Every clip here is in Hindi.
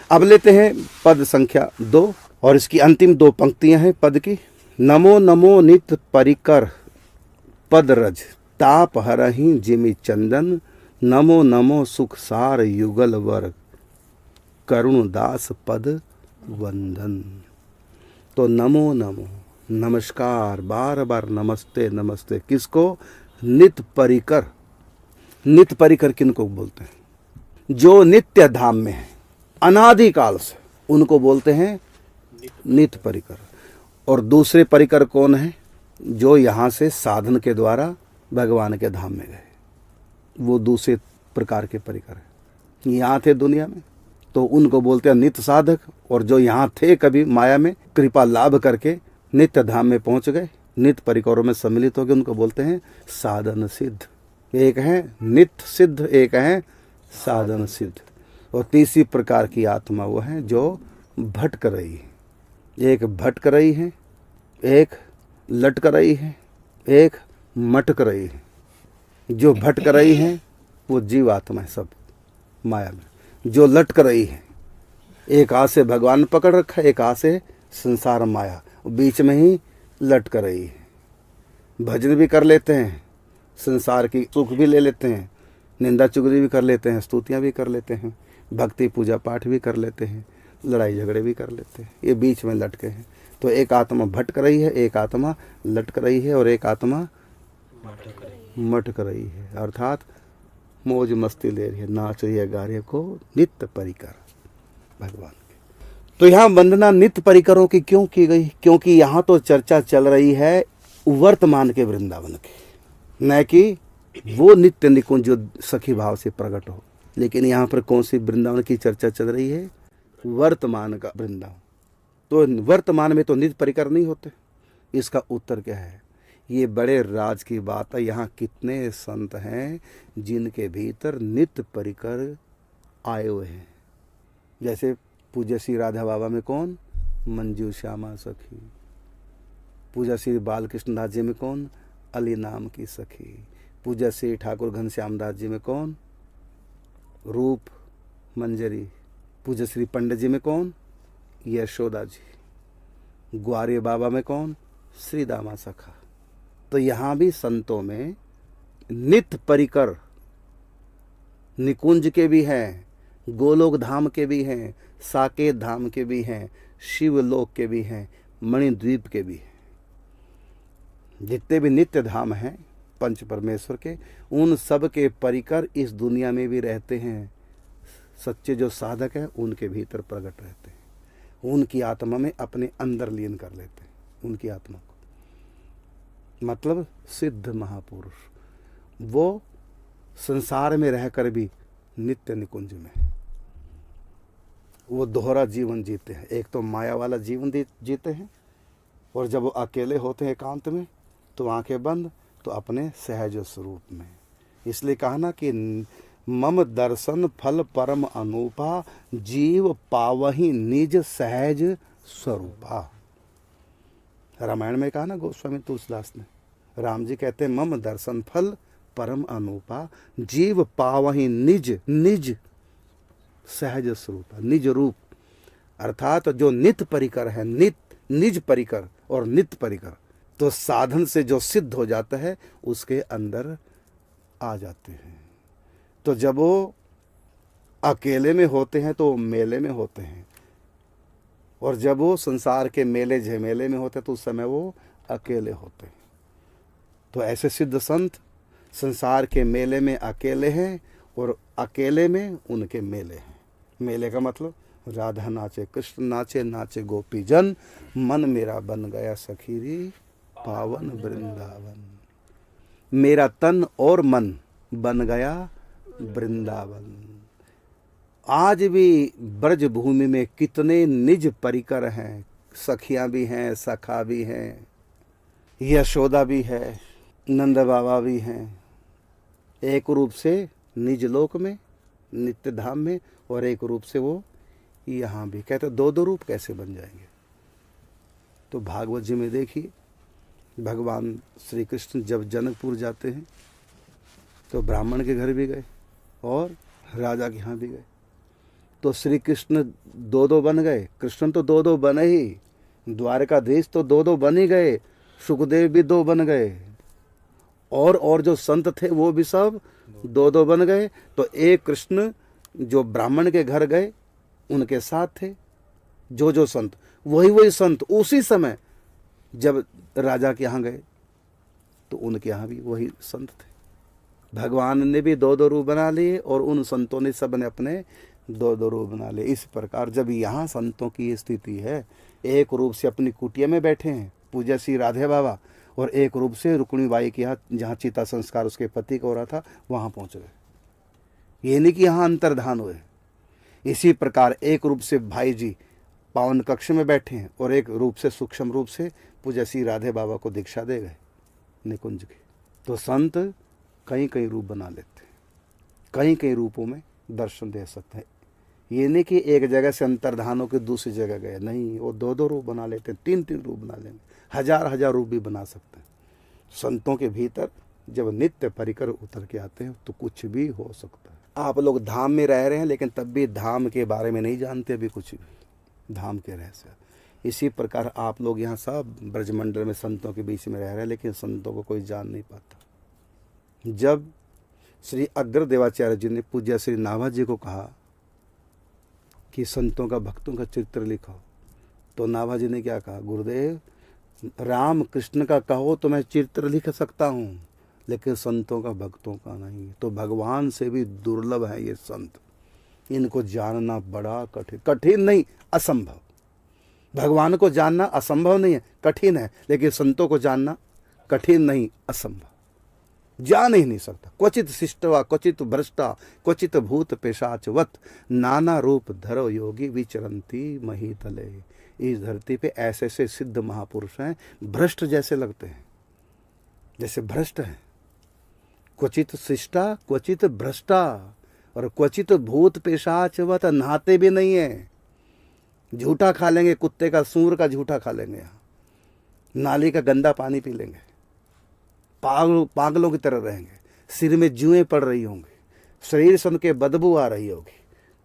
अब लेते हैं पद संख्या 2 और इसकी अंतिम 2 पंक्तियां हैं पद की। नमो नमो नित परिकर पद रज ताप हरहि जिमि चंदन, नमो नमो सुख सार युगल वर करुण दास पद वंदन। तो नमो नमो, नमस्कार, बार बार नमस्ते नमस्ते किसको? नित परिकर। नित परिकर किनको बोलते हैं? जो नित्य धाम में है अनादिकाल से, उनको बोलते हैं नित परिकर। और दूसरे परिकर कौन है? जो यहाँ से साधन के द्वारा भगवान के धाम में गए, वो दूसरे प्रकार के परिकर हैं। यहाँ थे दुनिया में तो उनको बोलते हैं नित्य साधक, और जो यहाँ थे कभी माया में कृपा लाभ करके नित्य धाम में पहुंच गए, नित्य परिकरों में सम्मिलित हो गए, उनको बोलते हैं साधन सिद्ध। एक है नित्य सिद्ध, एक है साधन सिद्ध। और तीसरी प्रकार की आत्मा वो है जो भटक रही है। एक भटक रही है, एक लटक रही है, एक मटक रही है। जो भटक रही है वो जीव आत्मा है सब माया में। जो लटक रही है, एक हाथ से भगवान पकड़ रखा है, एक हाथ से संसार माया, बीच में ही लटक रही है। भजन भी कर लेते हैं, संसार की सुख भी ले लेते हैं, निंदा चुगली भी कर लेते हैं, स्तुतियाँ भी कर लेते हैं, भक्ति पूजा पाठ भी कर लेते हैं, लड़ाई झगड़े भी कर लेते हैं। ये बीच में लटके हैं। तो एक आत्मा भटक रही है, एक आत्मा लटक रही है, और एक आत्मा मटक रही है, अर्थात मौज मस्ती ले रही है, नाच रही है, गा रही है को नित्य परिकर भगवान के। तो यहाँ वंदना नित्य परिकरों की क्यों की गई? क्योंकि यहाँ तो चर्चा चल रही है वर्तमान के वृंदावन की, न कि वो नित्य निकुंज जो सखी भाव से प्रकट हो। लेकिन यहाँ पर कौन सी वृंदावन की चर्चा चल रही है? वर्तमान का वृंदावन। तो वर्तमान में तो नित्य परिकर नहीं होते। इसका उत्तर क्या है? ये बड़े राज की बात है। यहाँ कितने संत हैं जिनके भीतर नित्य परिकर आए हुए हैं। जैसे पूज्य श्री राधा बाबा में कौन? मंजू श्यामा सखी। पूज्य श्री बालकृष्ण दास जी में कौन? अली नाम की सखी। पूज्य श्री ठाकुर घनश्याम दास जी में कौन? रूप मंजरी। पूज्य श्री पंडित जी में कौन? यशोदा जी। ग्वारे बाबा में कौन? श्री दामा सखा। तो यहाँ भी संतों में नित्य परिकर निकुंज के भी हैं, गोलोक धाम के भी हैं, साकेत धाम के भी हैं, शिवलोक के भी हैं, मणिद्वीप के भी हैं। जितने भी नित्य धाम हैं पंच परमेश्वर के, उन सब के परिकर इस दुनिया में भी रहते हैं। सच्चे जो साधक हैं उनके भीतर प्रकट रहते हैं, उनकी आत्मा में अपने अंदर लीन कर लेते हैं उनकी आत्मा को। मतलब सिद्ध महापुरुष, वो संसार में रहकर भी नित्य निकुंज में वो दोहरा जीवन जीते हैं। एक तो माया वाला जीवन जीते हैं, और जब वो अकेले होते हैं एकांत में तो आंखें बंद, तो अपने सहज स्वरूप में। इसलिए कहा ना कि मम दर्शन फल परम अनूपा, जीव पावही निज सहज स्वरूपा। रामायण में कहा ना गोस्वामी तुलसीदास ने, राम जी कहते हैं मम दर्शन फल परम अनूपा, जीव पावही निज निज सहज स्वरूप, निज रूप। अर्थात जो नित्य परिकर है, निज परिकर और नित्य परिकर, तो साधन से जो सिद्ध हो जाता है उसके अंदर आ जाते हैं। तो जब वो अकेले में होते हैं तो मेले में होते हैं, और जब वो संसार के मेले झमेले में होते हैं तो उस समय वो अकेले होते हैं। तो ऐसे सिद्ध संत संसार के मेले में अकेले हैं, और अकेले में उनके मेले हैं। मेले का मतलब राधा नाचे, कृष्ण नाचे, नाचे गोपी जन, मन मेरा बन गया सखीरी पावन वृंदावन। मेरा तन और मन बन गया वृंदावन। आज भी ब्रज भूमि में कितने निज परिकर हैं, सखियां भी हैं, सखा भी हैं, यशोदा भी है, नंद बाबा भी हैं। एक रूप से निज लोक में नित्य धाम में, और एक रूप से वो यहाँ भी। कहते दो दो रूप कैसे बन जाएंगे? तो भागवत जी में देखिए, भगवान श्री कृष्ण जब जनकपुर जाते हैं तो ब्राह्मण के घर भी गए और राजा के यहाँ भी गए। तो श्री कृष्ण दो दो बन गए, कृष्ण तो दो दो बने ही, द्वारकाधीश तो दो दो बन ही गए, सुखदेव भी दो बन गए, और जो संत थे वो भी सब दो दो बन गए। तो एक कृष्ण जो ब्राह्मण के घर गए उनके साथ थे, जो संत वही संत उसी समय जब राजा के यहाँ गए तो उनके यहाँ भी वही संत थे। भगवान ने भी दो दो रूप बना लिए और उन संतों ने सब ने अपने दो दो रूप बना लिए। इस प्रकार जब यहाँ संतों की स्थिति है, एक रूप से अपनी कुटिया में बैठे हैं पूज्य श्री राधे बाबा, और एक रूप से रुक्मिणी बाई के यहाँ जहाँ चिता संस्कार उसके पति का हो रहा था वहाँ पहुँच गए। ये नहीं कि यहाँ अंतर्धान हुए। इसी प्रकार एक रूप से भाई जी पावन कक्ष में बैठे हैं और एक रूप से सूक्ष्म रूप से पूज्य श्री राधे बाबा को दीक्षा दे गए निकुंज की। तो संत कई कई रूप बना लेते हैं, कई कई रूपों में दर्शन दे सकते हैं। ये नहीं कि एक जगह से अंतर्धान होकर दूसरी जगह गए, नहीं, वो दो दो रूप बना लेते हैं, तीन तीन रूप बना लेंगे, हजार हजार रूप भी बना सकते हैं। संतों के भीतर जब नित्य परिकर उतर के आते हैं तो कुछ भी हो सकता है। आप लोग धाम में रह रहे हैं लेकिन तब भी धाम के बारे में नहीं जानते अभी कुछ भी, धाम के रहस्य। इसी प्रकार आप लोग यहाँ सब ब्रजमंडल में संतों के बीच में रह रहे हैं लेकिन संतों को कोई जान नहीं पाता। जब श्री अग्र देवाचार्य जी ने पूज्य श्री नाभा जी को कहा कि संतों का भक्तों का चरित्र लिखो, तो नाभा जी ने क्या कहा, गुरुदेव राम कृष्ण का कहो तो मैं चरित्र लिख सकता हूँ लेकिन संतों का भक्तों का नहीं। तो भगवान से भी दुर्लभ है ये संत, इनको जानना बड़ा कठिन, कठिन नहीं असंभव। भगवान को जानना असंभव नहीं है, कठिन है, लेकिन संतों को जानना कठिन नहीं असंभव, जान ही नहीं सकता। क्वचित शिष्टवा क्वचित भ्रष्टा क्वचित भूत पेशाचवत नाना रूप धरो योगी विचरंती महीतले। इस धरती पे ऐसे ऐसे सिद्ध महापुरुष हैं, भ्रष्ट जैसे लगते हैं, जैसे भ्रष्ट हैं। क्वचित शिष्टा क्वचित भ्रष्टा और क्वचित भूत पेशाचवत, नहाते भी नहीं है, झूठा खा लेंगे, कुत्ते का सूर का झूठा खा लेंगे, यहाँ नाली का गंदा पानी पी लेंगे, पागलों की तरह रहेंगे, सिर में जुएं पड़ रही होंगी, शरीर से उनके बदबू आ रही होगी,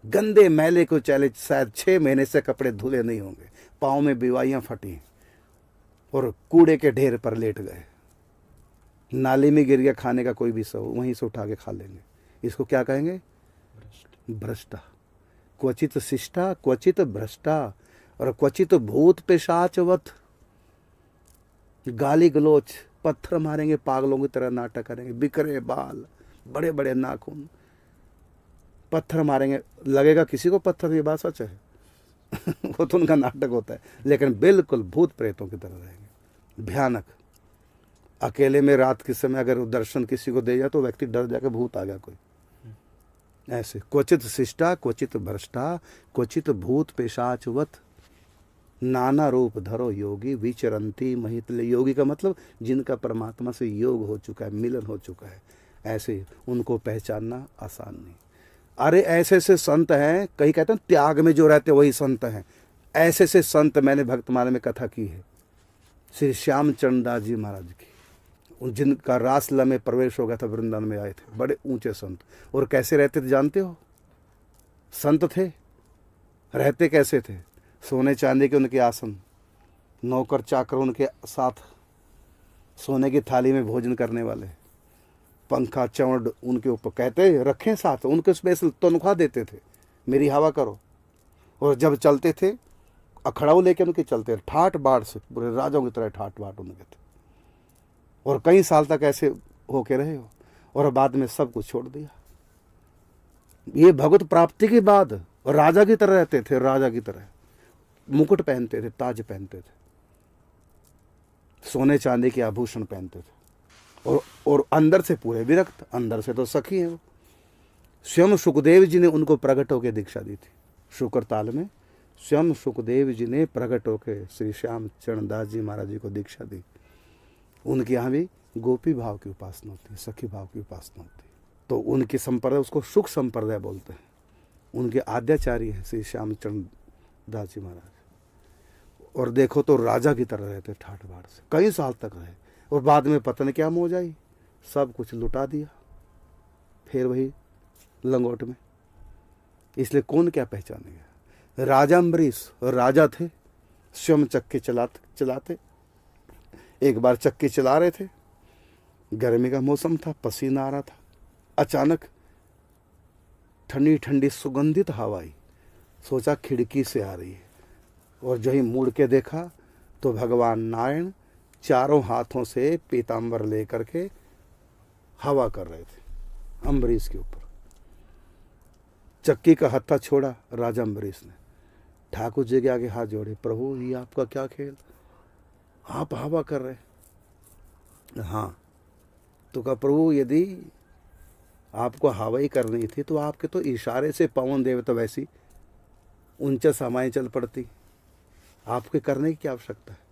गंदे मैले को चले शायद 6 महीने से कपड़े धुले नहीं होंगे, पाँव में बीवाइयाँ फटी और कूड़े के ढेर पर लेट गए, नाली में गिर गया, खाने का कोई भी सब वहीं से उठा के खा लेंगे। इसको क्या कहेंगे, भ्रष्टा। क्वचित शिष्टा क्वचित भ्रष्टा और क्वचित भूत पेशाचवत, गाली गलोच, पत्थर मारेंगे, पागलों की तरह नाटक करेंगे, बिखरे बाल, बड़े बड़े नाखून, पत्थर मारेंगे, लगेगा किसी को पत्थर, ये बात सच है वो तो उनका नाटक होता है, लेकिन बिल्कुल भूत प्रेतों की तरह रहेंगे, भयानक। अकेले में रात के समय अगर दर्शन किसी को दे जाए तो व्यक्ति डर जाकर भूत आ गया कोई, ऐसे। क्वचित शिष्टा क्वचित भ्रष्टा क्वचित भूत पेशाचवत नाना रूप धरो योगी विचरंती महितले। योगी का मतलब जिनका परमात्मा से योग हो चुका है, मिलन हो चुका है, ऐसे उनको पहचानना आसान नहीं। अरे ऐसे ऐसे संत हैं, कहीं कहते हैं त्याग में जो रहते वही संत हैं, ऐसे ऐसे संत मैंने भक्तमाला में कथा की है, श्री श्याम चरण दास जी महाराज की, जिनका रासला में प्रवेश हो गया था, वृंदावन में आए थे, बड़े ऊंचे संत। और कैसे रहते थे जानते हो, संत थे, रहते कैसे थे, सोने चांदी के उनके आसन, नौकर चाकर उनके साथ, सोने की थाली में भोजन करने वाले, पंखा चौड़ उनके ऊपर, कहते रखें साथ, उनके स्पेशल तनख्वाह देते थे, मेरी हवा करो। और जब चलते थे अखड़ाऊ लेके उनके चलते, ठाट बाट से, पूरे राजाओं की तरह ठाट बाट उनके थे, और कई साल तक ऐसे होके रहे हो, और बाद में सब कुछ छोड़ दिया। ये भगवत प्राप्ति के बाद राजा की तरह रहते थे, राजा की तरह मुकुट पहनते थे, ताज पहनते थे, सोने चांदी के आभूषण पहनते थे, और अंदर से पूरे विरक्त, अंदर से तो सखी हैं वो। स्वयं सुखदेव जी ने उनको प्रकट होकर दीक्षा दी थी, शुक्र ताल में स्वयं सुखदेव जी ने प्रकट होकर श्री श्याम चरण दास जी महाराज जी को दीक्षा दी। उनके यहाँ भी गोपी भाव की उपासना होती है, सखी भाव की उपासना होती है। तो उनकी संप्रदाय, उसको सुख संप्रदाय बोलते हैं, उनके आद्याचार्य हैं श्री श्याम चरण दास जी महाराज। और देखो तो राजा की तरह रहते, ठाठ बाट से कई साल तक रहे, और बाद में पता नहीं क्या मोह जाई, सब कुछ लुटा दिया, फिर वही लंगोट में। इसलिए कौन क्या पहचानेगा। राजा अम्बरीश राजा थे, स्वयं चक्की चलाते। एक बार चक्की चला रहे थे, गर्मी का मौसम था, पसीना आ रहा था। अचानक ठंडी ठंडी सुगंधित हवा आई। सोचा खिड़की से आ रही है, और जो ही मुड़ के देखा तो भगवान नारायण चारों हाथों से पीताम्बर लेकर के हवा कर रहे थे अम्बरीश के ऊपर। चक्की का हत्था छोड़ा राजा अम्बरीश ने, ठाकुर जी के आगे हाथ जोड़े, प्रभु ये आपका क्या खेल, आप हवा कर रहे। हाँ, तो कहा प्रभु यदि आपको हवा ही करनी थी तो आपके तो इशारे से पवन देवता वैसी ऊंचा समाएं चल पड़ती, आपके करने की क्या आवश्यकता है।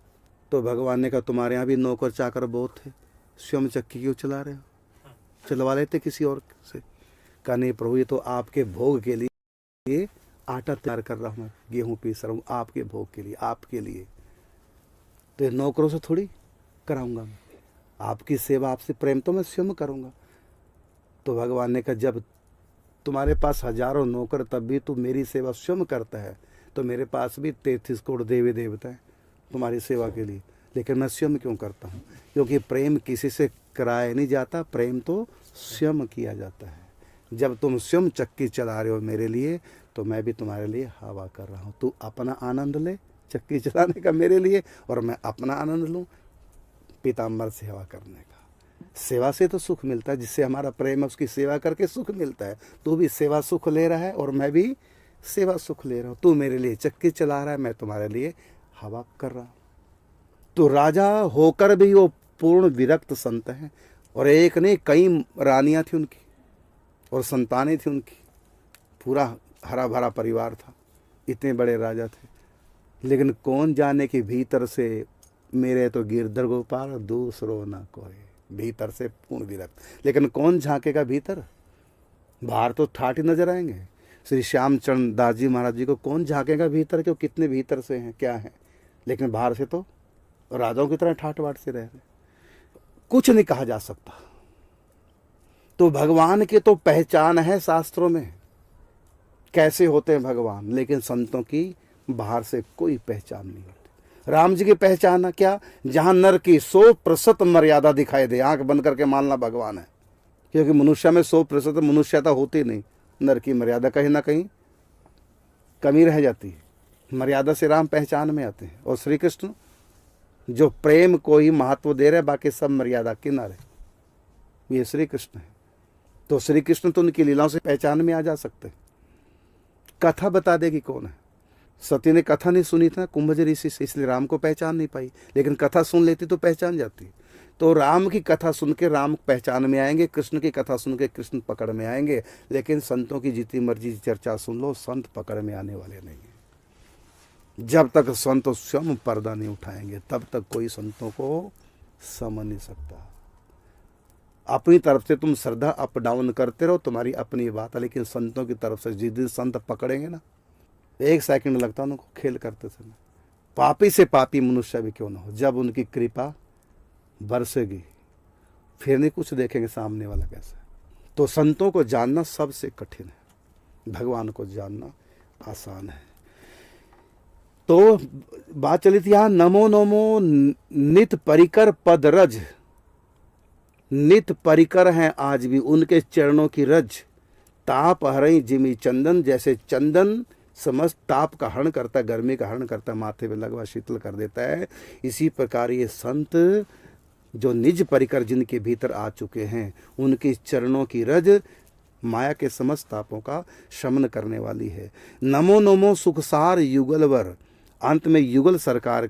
तो भगवान ने कहा तुम्हारे यहाँ भी नौकर चाकर बहुत थे, स्वयं चक्की क्यों चला रहे हो, चलवा लेते किसी और से। कहा नहीं प्रभु, ये तो आपके भोग के लिए आटा तैयार कर रहा हूँ, मैं गेहूँ पीस रहा हूँ आपके भोग के लिए, आपके लिए। तो ये नौकरों से थोड़ी कराऊंगा मैं, आपकी सेवा, आपसे प्रेम तो मैं स्वयं करूँगा। तो भगवान ने कहा जब तुम्हारे पास हजारों नौकर तब भी तू मेरी सेवा स्वयं करता है, तो मेरे पास भी 33 करोड़ देवी देवता हैं तुम्हारी सेवा के लिए, लेकिन मैं स्वयं क्यों करता हूँ। क्योंकि प्रेम किसी से कराया नहीं जाता, प्रेम तो स्वयं किया जाता है। जब तुम स्वयं चक्की चला रहे हो मेरे लिए, तो मैं भी तुम्हारे लिए हवा कर रहा हूँ। तू अपना आनंद ले चक्की चलाने का मेरे लिए, और मैं अपना आनंद लूँ पीताम्बर से हवा करने का। सेवा से तो सुख मिलता है, जिससे हमारा प्रेम है उसकी सेवा करके सुख मिलता है। तू भी सेवा सुख ले रहा है और मैं भी सेवा सुख ले रहा हूँ। तू मेरे लिए चक्की चला रहा है, मैं तुम्हारे लिए हवा कर रहा हूँ। तो राजा होकर भी वो पूर्ण विरक्त संत हैं, और एक नहीं कई रानियां थी उनकी और संतानें थी उनकी, पूरा हरा भरा परिवार था, इतने बड़े राजा थे। लेकिन कौन जाने कि भीतर से मेरे तो गिरधर गोपाल दूसरो ना कोई, भीतर से पूर्ण विरक्त। लेकिन कौन झांकेगा भीतर, बाहर तो ठाठ ही नजर आएंगे। श्री श्यामचंद्र दास जी महाराज जी को कौन झांकेगा भीतर के, वो कितने भीतर से हैं क्या है, लेकिन बाहर से तो राजाओं की तरह ठाठ बाट से रह रहे, कुछ नहीं कहा जा सकता। तो भगवान की तो पहचान है शास्त्रों में कैसे होते हैं भगवान, लेकिन संतों की बाहर से कोई पहचान नहीं होती। राम जी की पहचान क्या, जहां नर की 100% मर्यादा दिखाई दे, आंख बंद करके मानना भगवान है। क्योंकि मनुष्य में 100% मनुष्यता होती नहीं, नर की मर्यादा कहीं ना कहीं कमी रह जाती है। मर्यादा से राम पहचान में आते हैं। और श्री कृष्ण जो प्रेम को ही महत्व दे रहे, बाकी सब मर्यादा किनारे, ये श्री कृष्ण है। तो श्री कृष्ण तो उनकी लीलाओं से पहचान में आ जा सकते। कथा बता देगी कौन है। सती ने कथा नहीं सुनी था कुंभज ऋषि से, इसलिए राम को पहचान नहीं पाई, लेकिन कथा सुन लेती तो पहचान जाती। तो राम की कथा सुन के राम पहचान में आएंगे, कृष्ण की कथा सुन के कृष्ण पकड़ में आएंगे। लेकिन संतों की जितनी मर्जी चर्चा सुन लो, संत पकड़ में आने वाले नहीं है। जब तक संत स्वयं पर्दा नहीं उठाएंगे तब तक कोई संतों को समझ नहीं सकता। अपनी तरफ से तुम श्रद्धा अप डाउन करते रहो, तुम्हारी अपनी बात है, लेकिन संतों की तरफ से जिस दिन संत पकड़ेंगे ना, 1 सेकंड लगता है उनको खेल करते समय। पापी से पापी मनुष्य भी क्यों ना हो, जब उनकी कृपा बरसेगी फिर नहीं कुछ देखेंगे सामने वाला कैसा। तो संतों को जानना सबसे कठिन है, भगवान को जानना आसान है। तो बात चली थी यहाँ, नमो नमो नित परिकर पद रज, नित परिकर हैं आज भी उनके चरणों की रज। ताप हरई जिमी चंदन, जैसे चंदन समस्त ताप का हरण करता है, गर्मी का हरण करता है, माथे पे लगवा शीतल कर देता है। इसी प्रकार ये संत जो निज परिकर जिनके भीतर आ चुके हैं, उनके चरणों की रज माया के समस्त तापों का शमन करने वाली है। नमो नमो सुखसार युगलवर, अंत में युगल सरकार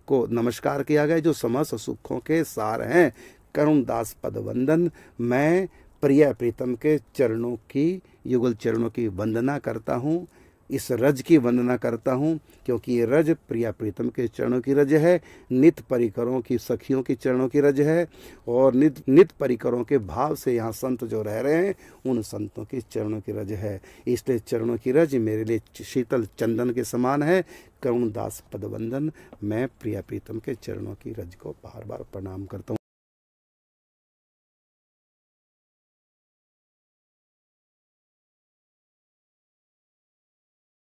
को नमस्कार किया गया जो समस्त सुखों के सार हैं। करुण दास पद वंदन, मैं प्रिय प्रीतम के चरणों की, युगल चरणों की वंदना करता हूँ, इस रज की वंदना करता हूँ, क्योंकि ये रज प्रिया प्रीतम के चरणों की रज है, नित परिकरों की सखियों की चरणों की रज है, और नित परिकरों के भाव से यहाँ संत जो रह रहे हैं उन संतों की चरणों की रज है। इसलिए चरणों की रज मेरे लिए शीतल चंदन के समान है। करुण दास पद वंदन, मैं प्रिया प्रीतम के चरणों की रज को बार बार प्रणाम करता हूँ।